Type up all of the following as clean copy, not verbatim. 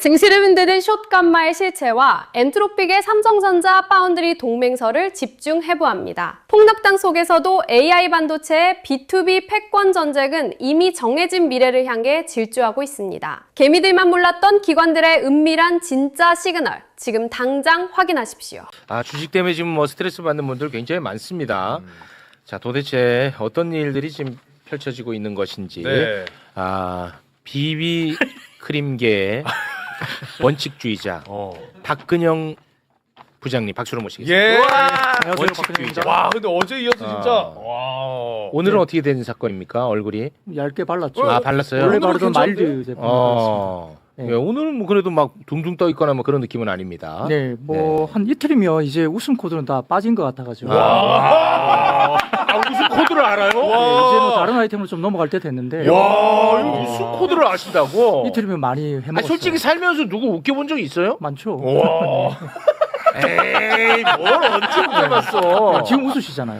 증시를 흔드는 숏감마의 실체와 엔트로픽의 삼성전자 파운드리 동맹설을 집중 해부합니다. 폭락당 속에서도 AI 반도체의 B2B 패권 전쟁은 이미 정해진 미래를 향해 질주하고 있습니다. 개미들만 몰랐던 기관들의 은밀한 진짜 시그널, 지금 당장 확인하십시오. 주식 때문에 지금 뭐 스트레스 받는 분들 굉장히 많습니다. 자, 도대체 어떤 일들이 지금 펼쳐지고 있는 것인지. 네. 비비 크림계의 원칙주의자 박근영 부장님 박수로 모시겠습니다. 예. 원칙주의자. 와, 근데 어제 이어서 진짜 와. 오늘은 어떻게 된 사건입니까? 얼굴이? 얇게 발랐죠. 발랐어요? 원래 오늘은 바르던 괜찮은데? 마일드 제품이었습니다. 네, 오늘은 뭐 그래도 막 둥둥 떠 있거나 뭐 그런 느낌은 아닙니다. 네, 뭐 한 이틀이면 이제 웃음 코드는 다 빠진 것 같아가지고. 무슨 코드를 알아요? 네, 이제 뭐 다른 아이템으로 좀 넘어갈 때 됐는데. 와, 이거 무슨 코드를 아신다고? 이틀이면 많이 해먹었어요. 솔직히 살면서 누구 웃겨본 적 있어요? 많죠. 와. 에이, 뭘 언제 웃겨봤어? 지금 웃으시잖아요.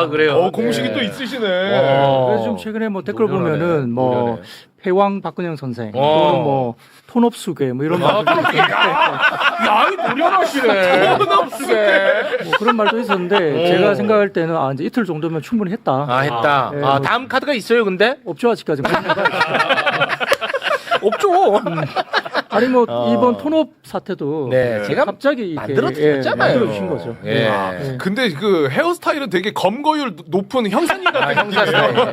그래요. 공식이 네. 또 있으시네. 그래서 좀 최근에 뭐 댓글 노련하네. 보면은 뭐 노련해. 패왕 박근영 선생, 또는 뭐 톤업수계 뭐 이런 말도 야, 이 노련하시네. 톤업수계. 뭐 그런 말도 있었는데 제가 생각할 때는 이제 이틀 정도면 충분히 했다. 했다. 네, 뭐 다음 카드가 있어요, 근데? 없죠 아직까지. 없죠. 아니 뭐 이번 톤업 사태도 네, 제가 갑자기 이렇게 만들어드렸잖아요. 만들어주신 거죠. 예. 네. 근데 그 헤어스타일은 되게 검거율 높은 형사님 같은 형사 스타일. 네.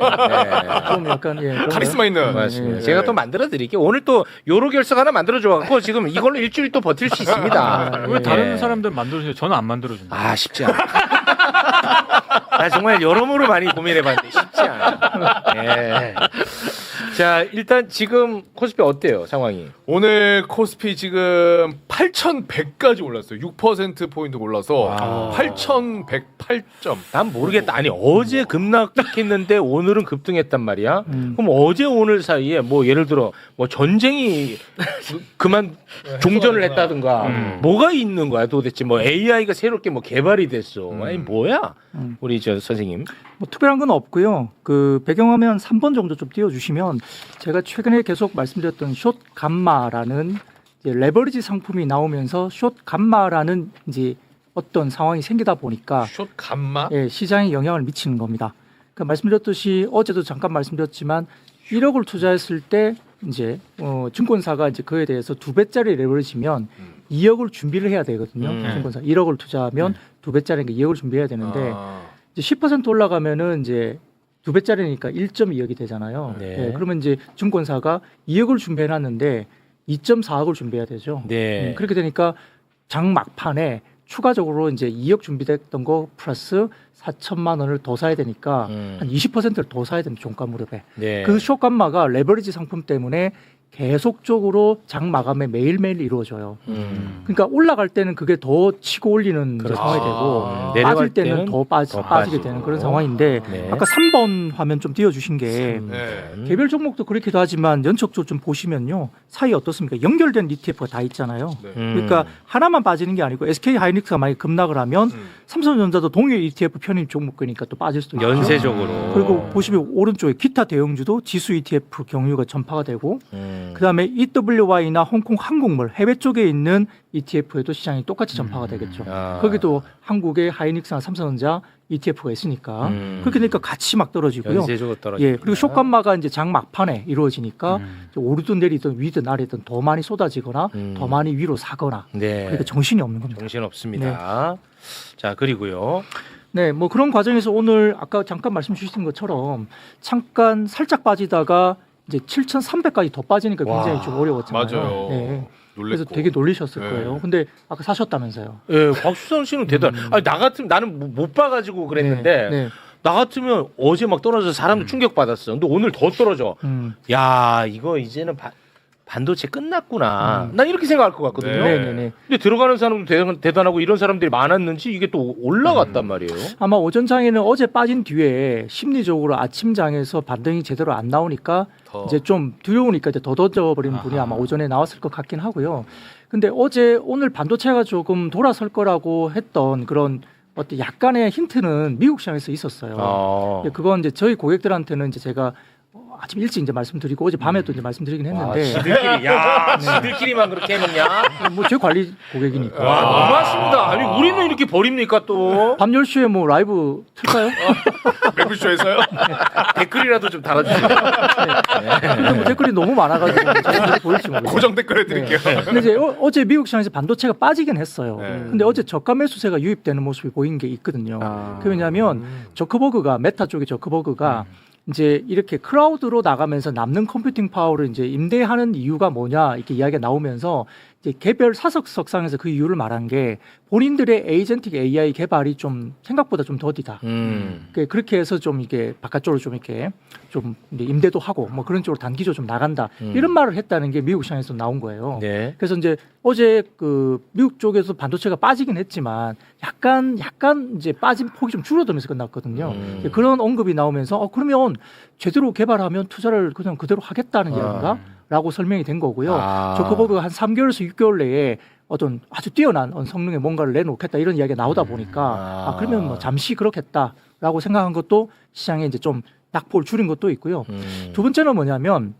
좀 약간 그런가요? 카리스마 있는. 맞습니다. 예. 제가 또 만들어 드릴게요. 오늘 또 요로 결석 하나 만들어 줘갖고 지금 이걸로 일주일 또 버틸 수 있습니다. 왜 다른 예. 사람들 만들어주세요? 저는 안 만들어준다. 쉽지 않아. 나 정말 여러모로 많이 고민해봤는데 쉽지 않아. 예. 자, 일단 지금 코스피 어때요, 상황이? 오늘 코스피 지금 8,100까지 올랐어요. 6%포인트 올라서 8,108점. 난 모르겠다. 아니, 어제 급락했는데 오늘은 급등했단 말이야? 그럼 어제 오늘 사이에 뭐 예를 들어 뭐 전쟁이 그만 종전을 했다든가 뭐가 있는 거야 도대체? 뭐 AI가 새롭게 뭐 개발이 됐어. 아니, 뭐야? 우리 저 선생님. 뭐 특별한 건 없고요. 그 배경화면 3번 정도 좀 띄워주시면 제가 최근에 계속 말씀드렸던 숏 감마라는 이제 레버리지 상품이 나오면서 숏 감마라는 이제 어떤 상황이 생기다 보니까 숏 감마. 예, 시장에 영향을 미치는 겁니다. 그러니까 말씀드렸듯이 어제도 잠깐 말씀드렸지만 1억을 투자했을 때 이제 증권사가 이제 그에 대해서 2배짜리 레버리지면 2억을 준비를 해야 되거든요. 증권사 1억을 투자하면 2배짜리니까 2억을 준비해야 되는데 이제 10% 올라가면은 이제 2배짜리니까 1.2억이 되잖아요. 네. 예, 그러면 이제 증권사가 2억을 준비해놨는데 2.4억을 준비해야 되죠. 네. 그렇게 되니까 장 막판에 추가적으로 이제 2억 준비됐던 거 플러스 4천만 원을 더 사야 되니까 한 20%를 더 사야 됩니다. 종가 무렵에. 네. 그 숏감마가 레버리지 상품 때문에 계속적으로 장 마감에 매일매일 이루어져요. 그러니까 올라갈 때는 그게 더 치고 올리는 그렇죠. 상황이 되고 내려갈 빠질 때는 때는 더 빠지게 빠지고. 되는 그런 상황인데 네. 아까 3번 화면 좀 띄워주신 게 네. 개별 종목도 그렇기도 하지만 연척적으로 좀 보시면요. 사이 어떻습니까? 연결된 ETF가 다 있잖아요. 그러니까 하나만 빠지는 게 아니고 SK 하이닉스가 만약에 급락을 하면 삼성전자도 동일 ETF 편입 종목이니까 또 빠질 수도 있죠. 연쇄적으로. 그리고 보시면 오른쪽에 기타 대형주도 지수 ETF 경유가 전파가 되고 그다음에 EWY나 홍콩 항공물 해외 쪽에 있는 ETF에도 시장이 똑같이 전파가 되겠죠. 거기도 한국의 하이닉스나 삼성전자 ETF가 있으니까 그렇게 되니까 같이 막 떨어지고요. 연쇄적으로 떨어지고. 예, 그리고 숏감마가 이제 장 막판에 이루어지니까 이제 오르든 내리든 위든 아래든 더 많이 쏟아지거나 더 많이 위로 사거나 네. 그러니까 정신이 없는 겁니다. 정신 없습니다. 자, 그리고요. 네, 뭐 그런 과정에서 오늘 아까 잠깐 말씀 주신 것처럼 잠깐 살짝 빠지다가 이제 7,300까지 더 빠지니까 굉장히 좀 어려웠잖아요. 맞아요. 네. 그래서 놀랬고. 되게 놀리셨을 네. 거예요. 근데 아까 사셨다면서요. 예, 곽수산 씨는 대단. 아니, 나 같으면 나는 못 봐가지고 그랬는데 네. 나 같으면 어제 막 떨어져서 사람들 충격 받았어. 근데 오늘 더 떨어져. 야, 이거 이제는 반도체 끝났구나. 난 이렇게 생각할 것 같거든요. 네. 네네네. 근데 들어가는 사람도 대단하고 이런 사람들이 많았는지 이게 또 올라갔단 말이에요. 아마 오전장에는 어제 빠진 뒤에 심리적으로 아침장에서 반등이 제대로 안 나오니까 이제 좀 두려우니까 이제 더 던져버리는 분이 아마 오전에 나왔을 것 같긴 하고요. 근데 어제 오늘 반도체가 조금 돌아설 거라고 했던 그런 어떤 약간의 힌트는 미국 시장에서 있었어요. 그건 이제 저희 고객들한테는 이제 제가 아침 일찍 이제 말씀드리고 어제 밤에 또 이제 말씀드리긴 했는데 지들끼리 지들끼리만 그렇게 해놓냐? 뭐 제 관리 고객이니까 와, 너무하십니다. 아니 우리는 이렇게 버립니까 또? 밤 10시에 뭐 라이브 틀까요? 매불쇼에서요? 댓글이라도 좀 달아주세요. 근데 뭐 댓글이 너무 많아가지고 제가 보일지 모르겠어요. 고정 댓글 해드릴게요. 근데 이제 어제 미국 시장에서 반도체가 빠지긴 했어요. 네. 근데 어제 저가 매수세가 유입되는 모습이 보인 게 있거든요. 그게 왜냐하면 저커버그가 메타 쪽의 저커버그가 이제 이렇게 클라우드로 나가면서 남는 컴퓨팅 파워를 이제 임대하는 이유가 뭐냐 이렇게 이야기가 나오면서 이제 개별 사석상에서 그 이유를 말한 게 본인들의 에이전틱 AI 개발이 좀 생각보다 좀 더디다. 그렇게 해서 좀 이게 바깥쪽으로 좀 이렇게 좀 이제 임대도 하고 뭐 그런 쪽으로 단기적으로 좀 나간다. 이런 말을 했다는 게 미국 시장에서 나온 거예요. 네. 그래서 이제 어제 그 미국 쪽에서 반도체가 빠지긴 했지만 약간 이제 빠진 폭이 좀 줄어들면서 끝났거든요. 그런 언급이 나오면서 그러면 제대로 개발하면 투자를 그냥 그대로 하겠다는 이야기인가? 라고 설명이 된 거고요. 저커버그가 한 3개월에서 6개월 내에 어떤 아주 뛰어난 성능의 뭔가를 내놓겠다 이런 이야기가 나오다 보니까 그러면 뭐 잠시 그렇겠다라고 생각한 것도 시장에 이제 좀 낙폭을 줄인 것도 있고요. 두 번째는 뭐냐면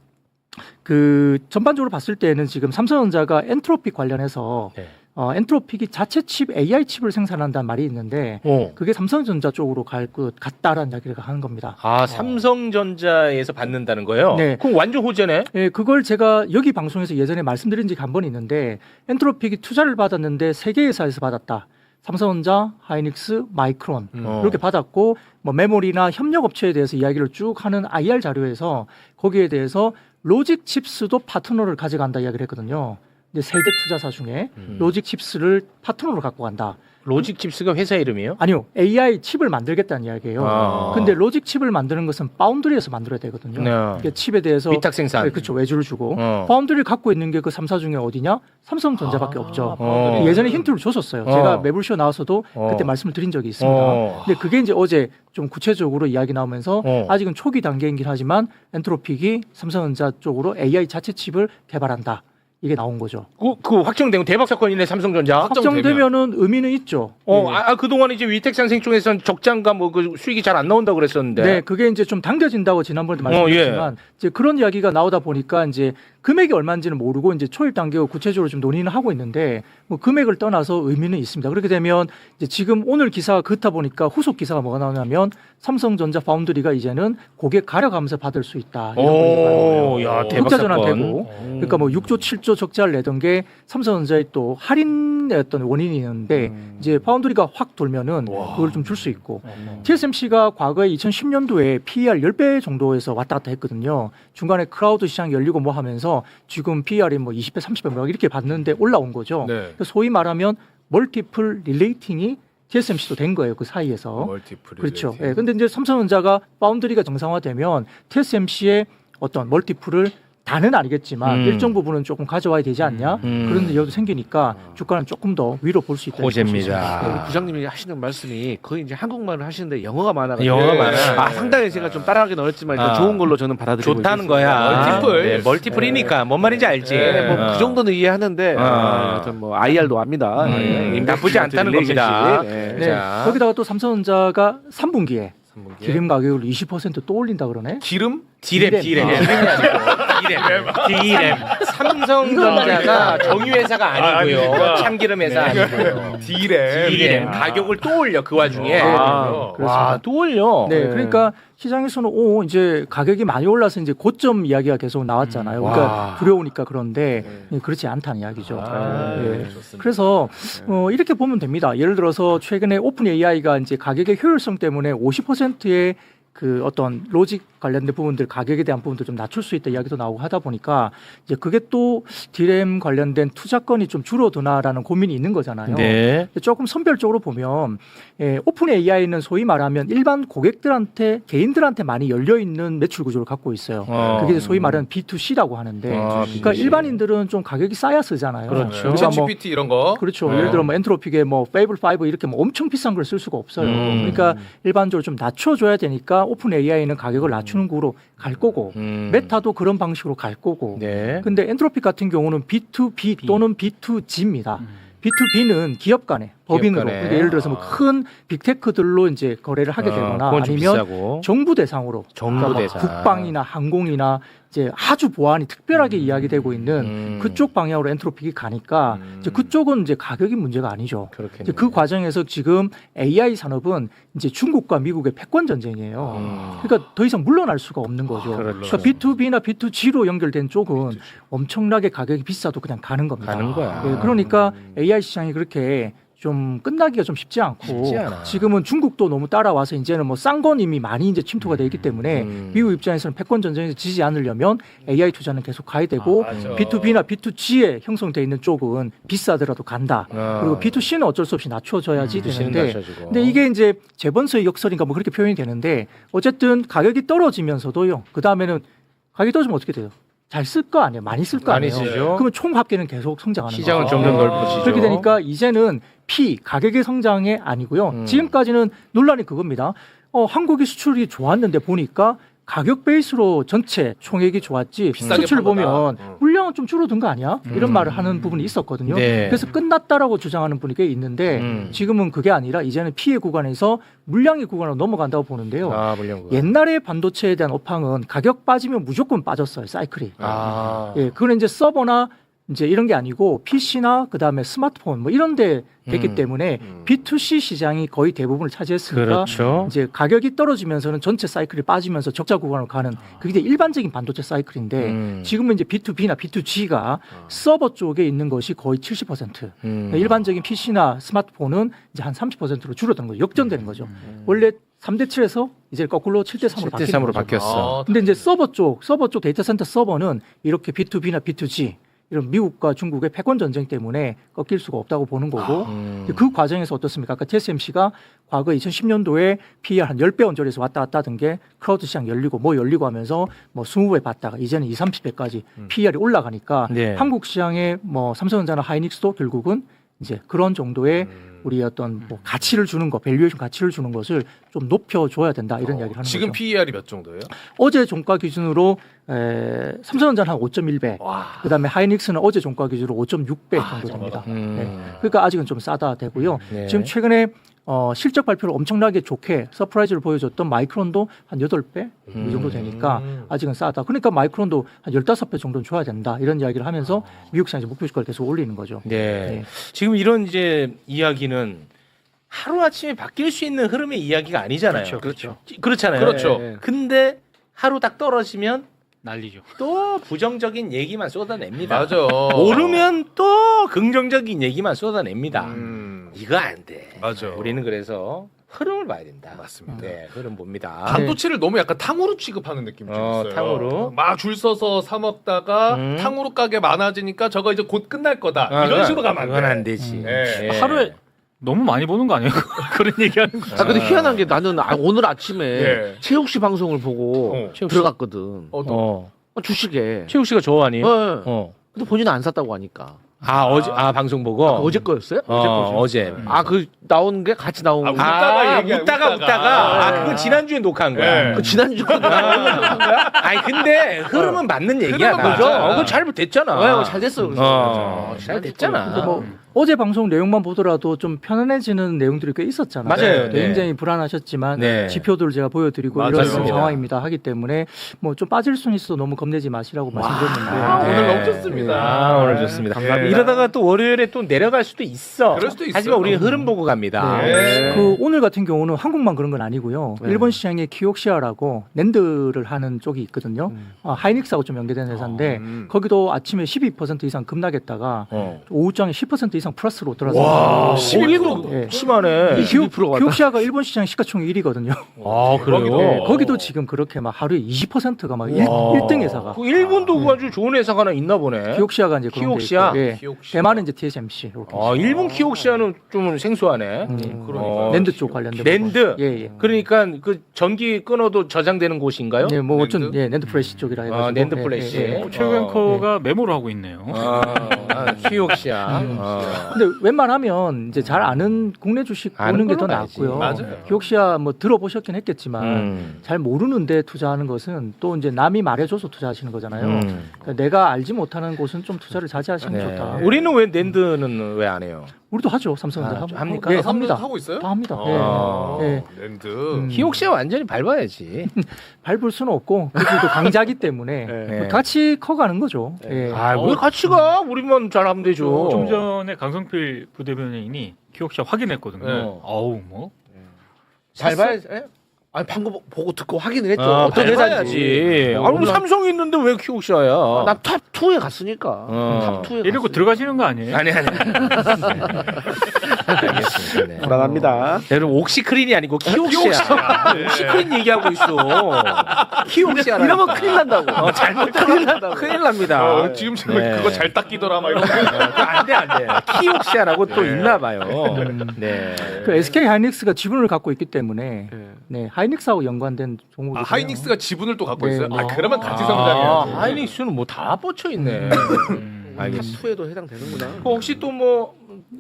그 전반적으로 봤을 때는 지금 삼성전자가 엔트로픽 관련해서 네. 엔트로픽이 자체 칩 AI 칩을 생산한다는 말이 있는데 그게 삼성전자 쪽으로 갈 것 같다라는 이야기를 하는 겁니다. 아 삼성전자에서 받는다는 거예요? 네. 그럼 완전 호재네. 예, 그걸 제가 여기 방송에서 예전에 말씀드린 적이 한 번 있는데 엔트로픽이 투자를 받았는데 세 개 회사에서 받았다. 삼성전자, 하이닉스, 마이크론 이렇게 받았고 뭐 메모리나 협력 업체에 대해서 이야기를 쭉 하는 IR 자료에서 거기에 대해서 로직 칩스도 파트너를 가져간다 이야기를 했거든요. 이제 세계 투자사 중에 로직 칩스를 파트너로 갖고 간다. 로직 칩스가 회사 이름이에요? 아니요, AI 칩을 만들겠다는 이야기예요. 근데 로직 칩을 만드는 것은 파운드리에서 만들어야 되거든요. 네. 그러니까 칩에 대해서 위탁 생산. 네, 그렇죠, 외주를 주고 파운드리를 갖고 있는 게 그 3사 중에 어디냐? 삼성전자밖에 없죠. 예전에 힌트를 줬었어요. 제가 매불쇼 나와서도 그때 말씀을 드린 적이 있습니다. 근데 그게 이제 어제 좀 구체적으로 이야기 나오면서 아직은 초기 단계이긴 하지만 엔트로픽이 삼성전자 쪽으로 AI 자체 칩을 개발한다. 이게 나온 거죠. 그 확정된 대박 사건이네 삼성전자. 확정되면은 의미는 있죠. 그동안 이제 위택상생 쪽에서는 적장과 뭐 그 수익이 잘 안 나온다고 그랬었는데. 네, 그게 이제 좀 당겨진다고 지난번에도 말씀드렸지만 이제 그런 이야기가 나오다 보니까 이제 금액이 얼마인지는 모르고 이제 초일 단계고 구체적으로 좀 논의는 하고 있는데 뭐 금액을 떠나서 의미는 있습니다. 그렇게 되면 이제 지금 오늘 기사가 그렇다 보니까 후속 기사가 뭐가 나오냐면 삼성전자 파운드리가 이제는 고객 가려가면서 받을 수 있다. 이런 오, 야, 대박 흑자전환되고 그러니까 뭐 6조 7조 적자를 내던 게 삼성전자의 또 할인의 어떤 원인이 있는데 이제 파운드리가 확 돌면은 그걸 좀 줄 수 있고 TSMC가 과거에 2010년도에 PER 10배 정도에서 왔다 갔다 했거든요. 중간에 클라우드 시장 열리고 뭐 하면서 지금 PER이 뭐 20배 30배 뭐 이렇게 봤는데 올라온 거죠. 네. 소위 말하면 멀티플 릴레이팅이 TSMC도 된 거예요. 그 사이에서. 멀티플 그렇죠. 예. 근데 이제 삼성전자가 파운드리가 정상화되면 TSMC의 어떤 멀티플을 다는 아니겠지만 일정 부분은 조금 가져와야 되지 않냐 그런 여도 생기니까 주가는 조금 더 위로 볼 수 있다. 호재입니다. 부장님이 하시는 말씀이 거의 이제 한국말을 하시는데 영어가 많아가지고 영어가 많아. 상당히 제가 좀 따라하기는 어렵지만 일단 좋은 걸로 저는 받아들이고 좋다는 있습니다. 거야. 멀티플. 네, 멀티플이니까 뭔 말인지 알지. 그 정도는 이해하는데 하여튼 뭐 IR도 압니다. 나쁘지 않다는 겁니다. 네. 네. 자. 거기다가 또 삼성전자가 3분기에 기름 가격을 20% 또 올린다 그러네. 기름? 디램. 기름이 아니고 디램. 삼성전자가 정유회사가 아니고요. 아닙니까? 참기름 회사 아니고요. 디램. 가격을 또 올려 그 와중에. 와, 또 올려. 네, 그러니까 시장에서는 이제 가격이 많이 올라서 이제 고점 이야기가 계속 나왔잖아요. 그러니까 두려우니까 그런데 그렇지 않다는 이야기죠. 네. 그래서 이렇게 보면 됩니다. 예를 들어서 최근에 오픈 AI가 이제 가격의 효율성 때문에 50%의 그 어떤 로직 관련된 부분들 가격에 대한 부분도 좀 낮출 수 있다 이야기도 나오고 하다 보니까 이제 그게 또 디램 관련된 투자건이 좀 줄어드나라는 고민이 있는 거잖아요. 네. 조금 선별적으로 보면 오픈 AI는 소위 말하면 일반 고객들한테 개인들한테 많이 열려 있는 매출 구조를 갖고 있어요. 그게 소위 말하는 B2C라고 하는데 그러니까 일반인들은 좀 가격이 싸야 쓰잖아요. 그렇죠. 그러니까 뭐 GPT 이런 거. 그렇죠. 예를 들어 뭐 엔트로픽의 뭐 페이블 5 이렇게 뭐 엄청 비싼 걸 쓸 수가 없어요. 그러니까 일반적으로 좀 낮춰줘야 되니까 오픈 AI는 가격을 낮추는 구로 갈 거고 메타도 그런 방식으로 갈 거고. 네. 근데 엔트로픽 같은 경우는 B2B 또는 B2G입니다. B2B는 기업 간에 법인으로. 기업간에. 그러니까 예를 들어서 뭐 큰 빅테크들로 이제 거래를 하게 되거나 그건 좀 아니면 비싸고. 정부 대상으로 정부 그러니까 뭐 대상. 국방이나 항공이나 이제 아주 보안이 특별하게 이야기되고 있는 그쪽 방향으로 엔트로픽이 가니까 이제 그쪽은 이제 가격이 문제가 아니죠. 그렇겠네요. 이제 그 과정에서 지금 AI 산업은 이제 중국과 미국의 패권 전쟁이에요. 그러니까 더 이상 물러날 수가 없는 거죠. 그렇죠. 그러니까 B2B나 B2G로 연결된 쪽은 엄청나게 가격이 비싸도 그냥 가는 겁니다. 가는 거야. 예, 그러니까 AI 시장이 그렇게 좀 끝나기가 좀 쉽지 않고 쉽지 않아. 지금은 중국도 너무 따라와서 이제는 뭐 싼 건 이미 많이 이제 침투가 돼 있기 때문에 미국 입장에서는 패권 전쟁에서 지지 않으려면 AI 투자는 계속 가야 되고 B2B나 B2G에 형성돼 있는 쪽은 비싸더라도 간다. 그리고 B2C는 어쩔 수 없이 낮춰져야지 B2C 는 되는데 낮춰지고. 근데 이게 이제 재번서의 역설인가 뭐 그렇게 표현이 되는데 어쨌든 가격이 떨어지면서도요. 그 다음에는 가격이 떨어지면 어떻게 돼요? 잘 쓸 거 아니에요? 많이 쓸 거 많이 아니에요? 쓰죠. 그러면 총 합계는 계속 성장하는 시장은 거죠. 점점 넓어지죠. 그렇게 되니까 이제는 가격의 성장이 아니고요. 지금까지는 논란이 그겁니다. 한국이 수출이 좋았는데 보니까 가격 베이스로 전체 총액이 좋았지 비싸게 수출 판 거다. 보면 물량은 좀 줄어든 거 아니야? 이런 말을 하는 부분이 있었거든요. 네. 그래서 끝났다라고 주장하는 분이 꽤 있는데 지금은 그게 아니라 이제는 피해 구간에서 물량의 구간으로 넘어간다고 보는데요. 물론. 옛날에 반도체에 대한 업황은 가격 빠지면 무조건 빠졌어요. 사이클이. 예, 그건 이제 서버나 이제 이런 게 아니고 PC나 그다음에 스마트폰 뭐 이런 데 됐기 때문에 B2C 시장이 거의 대부분을 차지했으니까 그렇죠. 이제 가격이 떨어지면서는 전체 사이클이 빠지면서 적자 구간으로 가는 그게 이제 일반적인 반도체 사이클인데 지금은 이제 B2B나 B2G가 서버 쪽에 있는 것이 거의 70%. 그러니까 일반적인 PC나 스마트폰은 이제 한 30%로 줄어든 거죠. 역전되는 거죠. 원래 3대 7에서 이제 거꾸로 7대 3으로 7대 3으로 바뀌었어. 근데 이제 서버 쪽 데이터 센터 서버는 이렇게 B2B나 B2G 이런 미국과 중국의 패권 전쟁 때문에 꺾일 수가 없다고 보는 거고 그 과정에서 어떻습니까? 아까 TSMC가 과거 2010년도에 PER 한 10배 언저리에서 왔다 갔다 하던 게 클라우드 시장 열리고 뭐 열리고 하면서 뭐 20배 받다가 이제는 20, 30배까지 PER이 올라가니까 네. 한국 시장에 뭐 삼성전자나 하이닉스도 결국은 이제 그런 정도의 우리 어떤 뭐 가치를 주는 거, 밸류에이션 가치를 주는 것을 좀 높여줘야 된다 이런 이야기를 하는 지금 거죠. PER이 몇 정도예요? 어제 종가 기준으로 삼성전자는 한 5.1배, 그다음에 하이닉스는 어제 종가 기준으로 5.6배 정도 됩니다. 네. 그러니까 아직은 좀 싸다 되고요. 네. 지금 최근에 실적 발표를 엄청나게 좋게 서프라이즈를 보여줬던 마이크론도 한 8배 이 정도 되니까 아직은 싸다. 그러니까 마이크론도 한 15배 정도는 줘야 된다. 이런 이야기를 하면서 미국 시장에서 목표 주가를 계속 올리는 거죠. 네. 네. 지금 이런 이제 이야기는 하루 아침에 바뀔 수 있는 흐름의 이야기가 아니잖아요. 그렇죠. 그렇잖아요. 그렇죠. 네. 근데 하루 딱 떨어지면 난리죠. 또 부정적인 얘기만 쏟아냅니다. 맞아. 오르면 또 긍정적인 얘기만 쏟아냅니다. 이거 안 돼. 맞아. 우리는 그래서 흐름을 봐야 된다. 맞습니다. 네, 흐름 봅니다. 반도체를 너무 약간 탕후루 취급하는 느낌이 좀 있어요. 탕후루. 막 줄 서서 사 먹다가 탕후루 가게 많아지니까 저거 이제 곧 끝날 거다. 이런 식으로 가면 안 돼. 그건 안 되지. 네. 네. 하루에 너무 많이 보는 거 아니에요? 그런 얘기하는 거. 아 근데 희한한 게 나는 오늘 아침에 예. 최욱 씨 방송을 보고 최욱 씨? 들어갔거든. 주식에. 최욱 씨가 저 아니에요? 네. 근데 본인은 안 샀다고 하니까. 어제 방송 보고 어제 거였어요? 어제. 그 나온 게 같이 나온 거. 웃다가 그거 지난주에 녹화한 거야. 네. 그 지난주 아니 근데 흐름은 맞는 얘기야. 흐름은 맞아. 그거 잘못됐잖아. 잘 됐어. 그래서. 잘 됐잖아. 근데 뭐 어제 방송 내용만 보더라도 좀 편안해지는 내용들이 꽤 있었잖아요. 맞아요. 네. 굉장히 불안하셨지만 네. 지표들을 제가 보여드리고 맞아요. 이런 맞습니다. 상황입니다 하기 때문에 뭐 좀 빠질 수는 있어도 너무 겁내지 마시라고 말씀드렸는데 오늘 너무 좋습니다. 오늘 좋습니다. 감사합니다. 이러다가 또 월요일에 또 내려갈 수도 있어. 그럴 수도 있어요. 하지만 우리는 흐름 보고 갑니다. 네. 그 오늘 같은 경우는 한국만 그런 건 아니고요. 일본 시장에 키옥시아라고 낸드를 하는 쪽이 있거든요. 하이닉스하고 좀 연계된 회사인데 거기도 아침에 12% 이상 급락했다가 오후장에 10% 이상 플러스로 들어서 와, 12도 심하네. 키옥시아가 일본 시장 시가총액 1위거든요. 그래요? 거기도 지금 그렇게 막 하루에 20%가 막 1등 회사가. 그 일본도 아주 좋은 회사가 하나 있나 보네. 키옥시아가 이제 그런 게 키옥시아? 있고, 예. 키옥시아. 대만은 이제 TSMC 이렇게. 일본 키옥시아는 좀 생소하네. 낸드 쪽 관련된. 낸드. 예. 그러니까 그 전기 끊어도 저장되는 곳인가요? 예, 뭐 어쩐 낸드? 낸드 플래시 쪽이라 해가지고. 낸드 플래시. 최우 앵커가 메모를 하고 있네요. 키옥시아. 근데 웬만하면 이제 잘 아는 국내 주식 아는 보는 게 더 걸로 가야지. 낫고요. 맞아요. 키옥시아 뭐 들어보셨긴 했겠지만 잘 모르는데 투자하는 것은 또 이제 남이 말해줘서 투자하시는 거잖아요. 그러니까 내가 알지 못하는 곳은 좀 투자를 자제하시는 게 좋다. 우리는 왜 낸드는 왜 안 해요? 우리도 하죠. 삼성전자 합니까? 네, 아, 합니다. 하고 있어요? 다 합니다. 아. 네. 네. 랜드. 키옥시아 완전히 밟아야지. 밟을 수는 없고 그래도 강자기 때문에 네. 같이 커가는 거죠. 네. 왜 같이 가? 우리만 잘하면 되죠. 좀 전에 강성필 부대변인이 키옥시아 확인했거든요. 네. 아우 뭐 잘 봐야지. 예? 아니 방금 보고 듣고 확인을 했죠. 어떤 회사인지. 회사지? 아니 뭐 삼성이 있는데 왜 키옥시아야? 나탑 2에 갔으니까. 탑 2에. 이러고 들어가시는 거 아니에요? 아니. 알겠습니다. 네. 불안합니다. 여러분 옥시크린이 아니고 키옥시아. 옥시크린 얘기하고 있어. 키옥시아라. 이러면 큰일 난다고. 잘못하면 큰일 납니다. 지금 네. 그거 잘 닦이더라 막 이런 거. 안돼. 키옥시아라고 또 있나 봐요. 네. 그 SK 하이닉스가 지분을 갖고 있기 때문에 네. 네, 하이닉스하고 연관된 종목이 아, 하이닉스가 지분을 또 갖고 네, 있어요? 네. 아, 그러면 같이 아, 성장해야지. 하이닉스는 뭐 다 뻗쳐 있네. 알겠습니다. 탑 2에도 해당되는구나. 혹시 또 뭐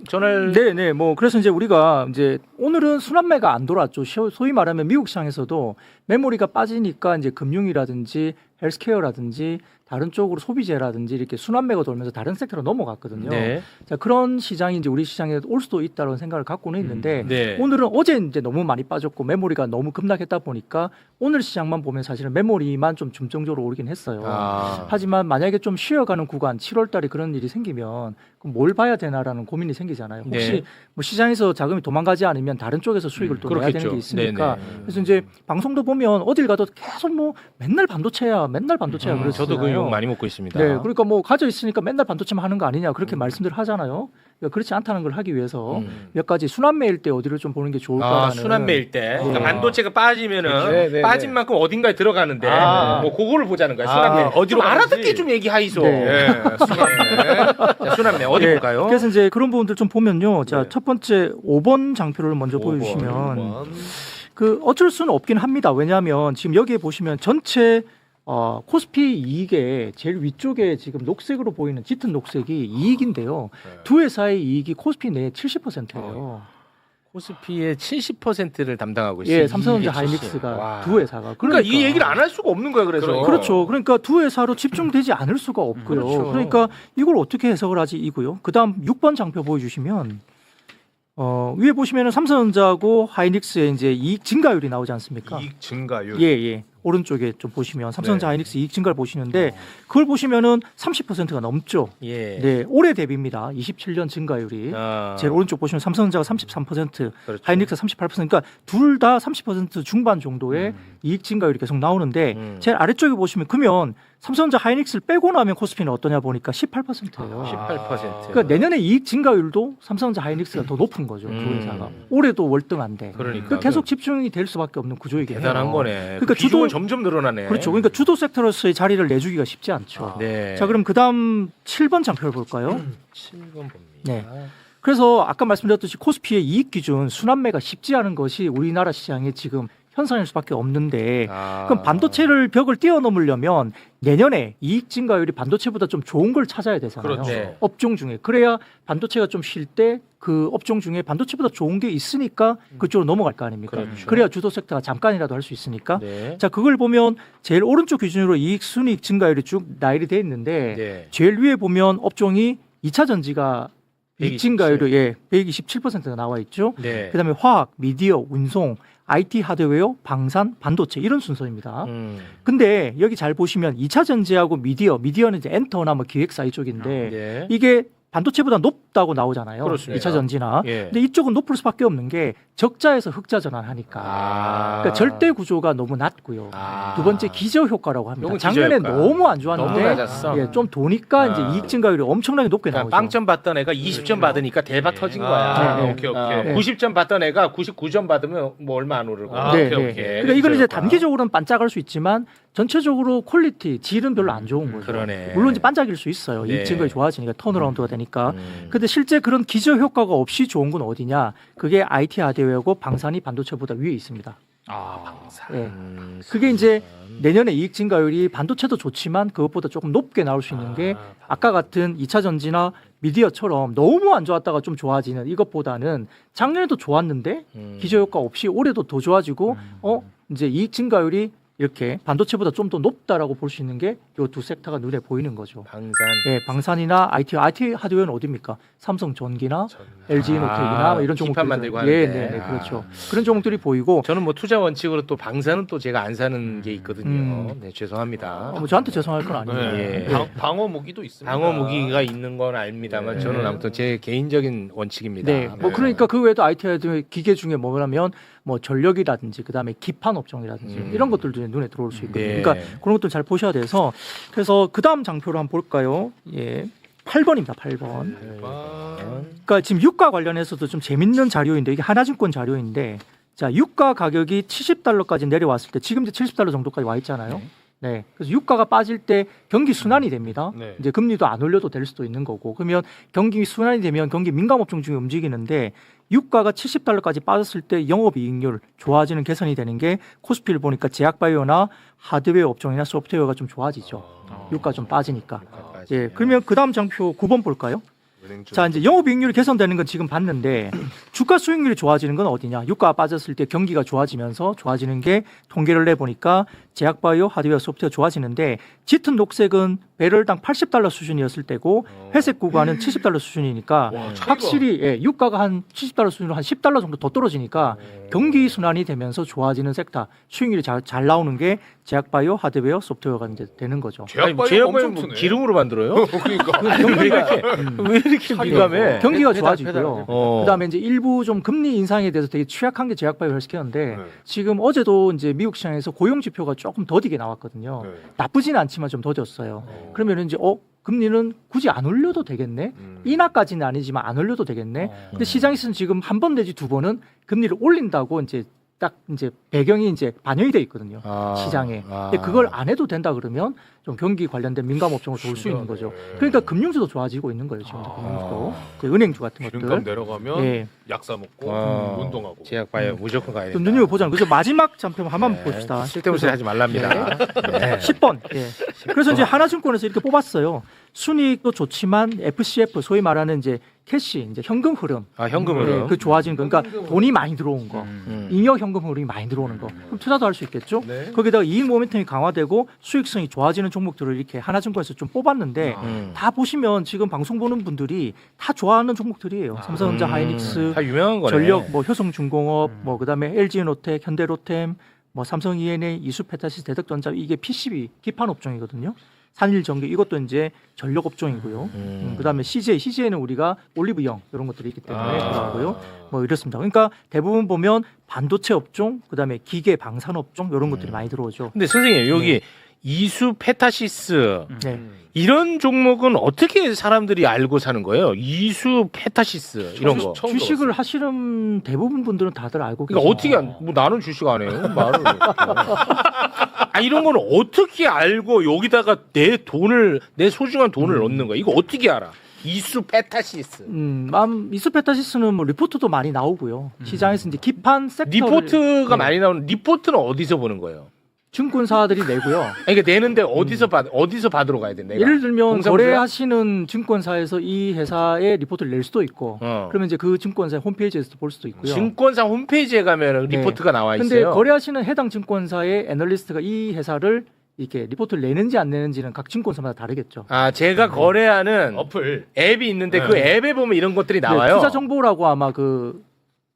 전할 네네 뭐 그래서 이제 우리가 이제 오늘은 순환매가 안 돌았죠. 소위 말하면 미국 시장에서도 메모리가 빠지니까 이제 금융이라든지 헬스케어라든지 다른 쪽으로 소비재라든지 이렇게 순환매가 돌면서 다른 섹터로 넘어갔거든요. 네. 자 그런 시장이 이제 우리 시장에 올 수도 있다는 생각을 갖고는 있는데 네. 오늘은 어제 이제 너무 많이 빠졌고 메모리가 너무 급락했다 보니까 오늘 시장만 보면 사실은 메모리만 좀 중점적으로 오르긴 했어요. 아. 하지만 만약에 좀 쉬어가는 구간 7월달에 그런 일이 생기면 그럼 뭘 봐야 되나라는 고민이 생기잖아요. 혹시 네. 뭐 시장에서 자금이 도망가지 않으면 다른 쪽에서 수익을 또 내야 되는 게 있으니까 네네. 그래서 이제 방송도 보면 어딜 가도 계속 뭐 맨날 반도체야 그러잖아요. 저도 그 욕 많이 먹고 있습니다. 네, 그러니까 뭐 가져 있으니까 맨날 반도체만 하는 거 아니냐 그렇게 말씀들 하잖아요. 그러니까 그렇지 않다는 걸 하기 위해서 몇 가지 순환매일 때 어디를 좀 보는 게 좋을까라는. 순환매일 때 그러니까 네. 반도체가 빠지면은 네, 네, 빠진 네. 만큼 어딘가에 들어가는데 아. 뭐 그거를 보자는 거야. 순환매. 어디로 좀 가는지. 알아듣게 좀 얘기하이소. 네. 예, 순환매. 자, 순환매 어디 예, 볼까요? 그래서 이제 그런 부분들 좀 보면요. 자, 네. 첫 번째 5번 장표를 먼저 보여주시면 그 어쩔 수는 없긴 합니다. 왜냐하면 지금 여기에 보시면 전체 코스피 이익의 제일 위쪽에 지금 녹색으로 보이는 짙은 녹색이 이익인데요. 두 회사의 이익이 코스피 내 70%예요. 코스피의 70%를 담당하고 있어요. 예, 삼성전자 이익의 하이닉스가 와. 두 회사가. 그러니까 이 얘기를 안 할 수가 없는 거야. 그래서 그렇죠. 그러니까 두 회사로 집중되지 않을 수가 없고요. 그렇죠. 그러니까 이걸 어떻게 해석을 하지 이고요. 그다음 6번 장표 보여주시면 위에 보시면은 삼성전자하고 하이닉스의 이제 이익 증가율이 나오지 않습니까? 이익 증가율. 예. 오른쪽에 좀 보시면 삼성전자 네. 하이닉스 이익 증가를 보시는데 그걸 보시면은 30%가 넘죠. 예. 네, 올해 대비입니다. 27년 증가율이. 아, 제일 오른쪽 보시면 삼성전자가 33%, 그렇죠. 하이닉스가 38%. 그러니까 둘 다 30% 중반 정도의 이익 증가율이 계속 나오는데 제일 아래쪽에 보시면 그러면 삼성전자 하이닉스를 빼고 나면 코스피는 어떠냐 보니까 18%예요. 18%. 그러니까 내년에 이익 증가율도 삼성전자 하이닉스가 더 높은 거죠. 두 회사가. 올해도 월등한데. 그러니까 계속 집중이 될 수밖에 없는 구조이긴 해요. 대단한 거네. 그러니까 비중은 주도- 점점 늘어나네. 그렇죠. 그러니까 주도 섹터로서의 자리를 내주기가 쉽지 않죠. 네. 자, 그럼 그다음 7번 장표를 볼까요? 7번 봅니다. 네. 그래서 아까 말씀드렸듯이 코스피의 이익 기준 순환매가 쉽지 않은 것이 우리나라 시장에 지금 현상일 수밖에 없는데 아. 그럼 반도체를 벽을 뛰어넘으려면 내년에 이익 증가율이 반도체보다 좀 좋은 걸 찾아야 되잖아요. 그렇죠. 네. 업종 중에 그래야 반도체가 좀 쉴 때 그 업종 중에 반도체보다 좋은 게 있으니까 그쪽으로 넘어갈 거 아닙니까? 그렇죠. 그래야 주도 섹터가 잠깐이라도 할 수 있으니까. 네. 자, 그걸 보면 제일 오른쪽 기준으로 이익 순이익 증가율이 쭉 나열이 돼 있는데 네. 제일 위에 보면 업종이 2차 전지가 127. 이익 증가율이 127%가 나와 있죠. 네. 그다음에 화학, 미디어, 운송, IT 하드웨어, 방산, 반도체 이런 순서입니다. 근데 여기 잘 보시면 2차 전지하고 미디어는 이제 엔터나 뭐 기획사 이쪽인데 네. 이게 반도체보다 높다고 나오잖아요. 그렇습니다. 2차 전지나. 예. 근데 이쪽은 높을 수밖에 없는 게 적자에서 흑자 전환하니까. 아. 그러니까 절대 구조가 너무 낮고요. 아. 두 번째 기저 효과라고 합니다. 요건 작년에 기저 효과. 너무 안 좋았는데 너무 낮았어. 예, 좀 도니까 아. 이제 이익 증가율이 엄청나게 높게 나오죠. 그러니까 빵점 받던 애가 20점 받으니까 대박 터진 거야. 아, 네, 오케이. 네. 90점 받던 애가 99점 받으면 뭐 얼마 안 오르고. 아, 네, 오케이, 네. 오케이. 그러니까 이건 이제 기저 효과. 단기적으로는 반짝할 수 있지만 전체적으로 퀄리티, 질은 별로 안 좋은 거죠. 그러네. 물론 이제 반짝일 수 있어요. 네. 이익 증가율이 좋아지니까 턴어라운드가 되니까. 근데 실제 그런 기저 효과가 없이 좋은 건 어디냐? 그게 IT 하드웨어고 방산이 반도체보다 위에 있습니다. 예. 그게 이제 내년에 이익 증가율이 반도체도 좋지만 그것보다 조금 높게 나올 수 있는 게 아까 같은 2차 전지나 미디어처럼 너무 안 좋았다가 좀 좋아지는 이것보다는 작년에도 좋았는데 기저 효과 없이 올해도 더 좋아지고 이제 이익 증가율이 이렇게 반도체보다 좀 더 높다라고 볼 수 있는 게 이 두 섹터가 눈에 보이는 거죠. 방산. 예, 방산이나 IT 하드웨어는 어디입니까? 삼성 전기나 LG 노텍이나 이런 종목들 기판 만들고 예, 하는데. 네, 그렇죠. 그런 종목들이 보이고 저는 뭐 투자 원칙으로 또 방산은 또 제가 안 사는 게 있거든요. 네, 죄송합니다. 뭐 저한테 죄송할 건 아니에요. 네. 예. 방어 무기도 있습니다. 방어 무기가 있는 건 압니다만 저는 아무튼 제 개인적인 원칙입니다. 네, 뭐 그러니까 그 외에도 IT 하드웨어 기계 중에 뭐냐면 뭐 전력이라든지 그다음에 기판 업종이라든지 이런 것들도 눈에 들어올 수 있거든요. 네. 그러니까 그런 것들 잘 보셔야 돼서 그래서 그다음 장표를 한번 볼까요? 예. 8번입니다. 8번. 그러니까 지금 유가 관련해서도 좀 재밌는 자료인데 이게 하나증권 자료인데 자, 유가 가격이 $70까지 내려왔을 때 지금 이제 $70 정도까지 와 있잖아요. 네. 그래서 유가가 빠질 때 경기 순환이 됩니다. 네. 이제 금리도 안 올려도 될 수도 있는 거고. 그러면 경기 순환이 되면 경기 민감 업종 중에 움직이는데 유가가 $70까지 빠졌을 때 영업이익률 좋아지는 개선이 되는 게 코스피를 보니까 제약바이오나 하드웨어 업종이나 소프트웨어가 좀 좋아지죠. 유가 좀 빠지니까. 예. 그러면 그다음 장표 9번 볼까요? 자, 이제 영업이익률이 개선되는 건 지금 봤는데 주가 수익률이 좋아지는 건 어디냐? 유가가 빠졌을 때 경기가 좋아지면서 좋아지는 게 통계를 내보니까 제약바이오, 하드웨어, 소프트웨어 좋아지는데 짙은 녹색은 배럴당 $80 수준이었을 때고 회색 구간은 $70 수준이니까 확실히 예, 유가가 한 $70 수준으로 한 $10 정도 더 떨어지니까 경기 순환이 되면서 좋아지는 섹터 수익률이 잘 나오는 게 제약바이오, 하드웨어, 소프트웨어가 이제 되는 거죠. 제약바이오 뭐 엄청 기름으로 만들어요? 그러니까 왜 이렇게 민감해? 경기가 배달, 좋아지고요. 그다음에 이제 일부 좀 금리 인상에 대해서 되게 취약한 게 제약바이오 헬스케어인데 지금 어제도 이제 미국 시장에서 고용 지표가 조금 더디게 나왔거든요. 나쁘지는 않지만 좀 더뎠어요. 그러면 이제 금리는 굳이 안 올려도 되겠네. 인하까지는 아니지만 안 올려도 되겠네. 근데 시장에서는 지금 한 번 내지 두 번은 금리를 올린다고 이제 딱 이제 배경이 이제 반영이 돼 있거든요. 시장에. 근데 그걸 안 해도 된다 그러면 좀 경기 관련된 민감 업종을 도울 수 있는 거죠. 그러니까 금융주도 좋아지고 있는 거예요. 지금 금융주도. 그 은행주 같은 기름값 것들. 내려가면 예. 약사 먹고 아. 운동하고. 제약바이오 무조건 가야 좀 된다. 눈여겨보자는 그래서 마지막 장표 한번 봅시다. 쓸데없이 그래서 하지 말랍니다. 네. 10번. 예. 그래서 이제 하나증권에서 이렇게 뽑았어요. 순이익도 좋지만 FCF 소위 말하는 이제 캐시, 이제 현금 흐름. 현금 흐름. 네, 그 좋아지는 거. 그러니까 돈이 많이 들어온 거. 잉여 현금 흐름이 많이 들어오는 거. 그럼 투자도 할 수 있겠죠. 거기다가 이익 모멘텀이 강화되고 수익성이 좋아지는 종목들을 이렇게 하나증권에서 좀 뽑았는데 다 보시면 지금 방송 보는 분들이 다 좋아하는 종목들이에요. 삼성전자, 하이닉스, 다 유명한 거네. 전력, 뭐 효성중공업, 뭐 그다음에 LG노텍, 현대로템, 뭐 삼성 E&A, 이수페타시스, 대덕전자 이게 PCB 기판 업종이거든요. 산일전기 이것도 이제 전력 업종이고요. 그다음에 CJ는 우리가 올리브영 이런 것들이 있기 때문에 들어가고요. 뭐 이렇습니다. 그러니까 대부분 보면 반도체 업종, 그다음에 기계 방산 업종 이런 것들이 많이 들어오죠. 근데 선생님 여기 이수페타시스 네. 이런 종목은 어떻게 사람들이 알고 사는 거예요? 이수페타시스 이런 거. 주식을 하시는 대부분 분들은 다들 알고 그러니까 계시죠. 어떻게 뭐 나는 주식 안 해요. 말을. 이런 거는 어떻게 알고 여기다가 내 소중한 돈을 넣는 거야? 이거 어떻게 알아? 이수페타시스. 이수페타시스는 뭐 리포트도 많이 나오고요. 시장에서 이제 기판 섹터를 리포트가 많이 나오는 리포트는 어디서 보는 거예요? 증권사들이 내고요. 그러니까 내는데 어디서 받으러 가야 돼? 내가. 예를 들면 공사무소야? 거래하시는 증권사에서 이 회사의 리포트를 낼 수도 있고, 그러면 이제 그 증권사의 홈페이지에서도 볼 수도 있고요. 증권사 홈페이지에 가면 네. 리포트가 나와 있어요. 근데 거래하시는 해당 증권사의 애널리스트가 이 회사를 이렇게 리포트를 내는지 안 내는지는 각 증권사마다 다르겠죠. 제가 거래하는 어플 앱이 있는데 그 앱에 보면 이런 것들이 나와요. 네, 투자 정보라고 아마 그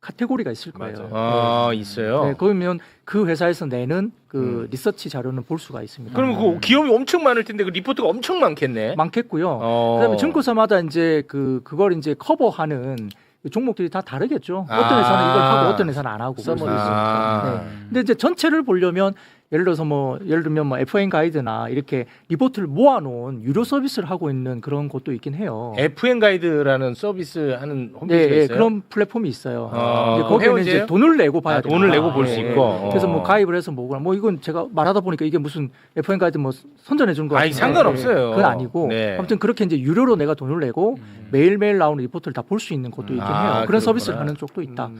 카테고리가 있을 거예요. 있어요. 네, 그러면 그 회사에서 내는 그 리서치 자료는 볼 수가 있습니다. 그럼 그 기업이 엄청 많을 텐데 그 리포트가 엄청 많겠네. 많겠고요. 그다음에 증권사마다 이제 그걸 이제 커버하는 종목들이 다 다르겠죠. 어떤 회사는 이걸 하고 어떤 회사는 안 하고. 네. 근데 이제 전체를 보려면 예를 들면 뭐 FN 가이드나 이렇게 리포트를 모아놓은 유료 서비스를 하고 있는 그런 곳도 있긴 해요. FN 가이드라는 서비스 하는 홈페이지가 네, 있어요. 그런 플랫폼이 있어요. 그거 거기는 회원제예요? 이제 돈을 내고 봐야 돼요. 돈을 내고 볼 수 있고. 그래서 뭐 가입을 해서 뭐거나 뭐 이건 제가 말하다 보니까 이게 무슨 FN 가이드 뭐 선전해 준 거 같은데 상관없어요. 그건 아니고 네. 아무튼 그렇게 이제 유료로 내가 돈을 내고 매일매일 나오는 리포트를 다 볼 수 있는 곳도 있긴 해요. 그런 그렇구나. 서비스를 하는 쪽도 있다.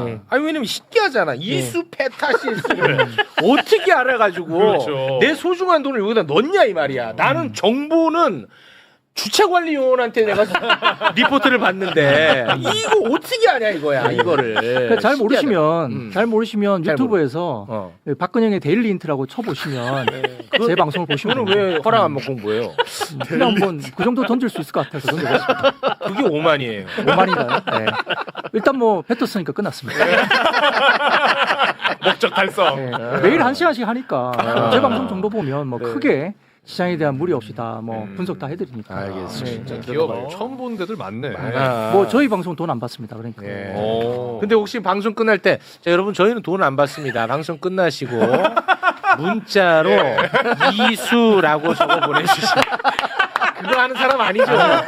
네. 왜냐면 신기하잖아. 이수페타시스를 어떻게 알아가지고 그렇죠. 내 소중한 돈을 여기다 넣냐 이 말이야. 나는 정보는 주차관리요원한테 내가 리포트를 받는데 이거 어떻게 하냐 이거야 이거를. 그러니까 잘 모르시면 잘 유튜브에서 어. 박근영의 데일리 인트라고 쳐보시면 제 방송을 보시면 그거는 왜 허락 안 받고 공부해요? 그냥 한번 그 정도 던질 수 있을 것 같아서 던져봤습니다. 그게 오만이에요. 5만인가요? 네. 일단 뭐 뱉었으니까 끝났습니다. 목적 달성. 네. 매일 1시간씩 하니까 제 방송 정도 보면 뭐 크게 시장에 대한 무리 없이 다 뭐 분석 다 해드리니까. 알겠습니다. 네. 기업 처음 본 데들 많네. 뭐 저희 방송 돈 안 받습니다. 그러니까. 예. 오. 근데 혹시 방송 끝날 때, 자, 여러분 저희는 돈 안 받습니다. 방송 끝나시고 문자로 이수라고 적어 보내주시면. 그거 하는 사람 아니죠? 나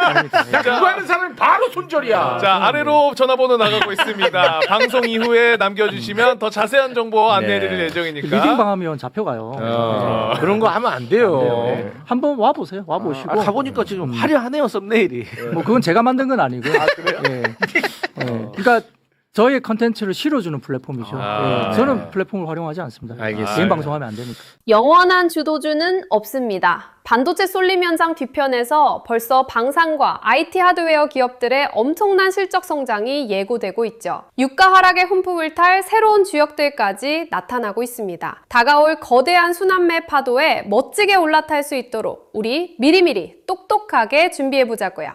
그거 하는 사람은 바로 손절이야. 자, 아래로 전화번호 나가고 있습니다. 방송 이후에 남겨주시면 더 자세한 정보 안내해드릴 예정이니까. 리딩방 하면 잡혀가요. 그런 거 하면 안 돼요. 네. 한번 와보세요. 와보시고. 가보니까 지금 화려하네요 썸네일이. 뭐 그건 제가 만든 건 아니고요. 예. 그러니까 저의 컨텐츠를 실어주는 플랫폼이죠. 예. 저는 플랫폼을 활용하지 않습니다. 알겠습니다. 개인 방송하면 안 되니까. 영원한 주도주는 없습니다. 반도체 쏠림 현상 뒤편에서 벌써 방산과 IT 하드웨어 기업들의 엄청난 실적 성장이 예고되고 있죠. 유가 하락의 훈풍을 탈 새로운 주역들까지 나타나고 있습니다. 다가올 거대한 순환매 파도에 멋지게 올라탈 수 있도록 우리 미리미리 똑똑하게 준비해보자고요.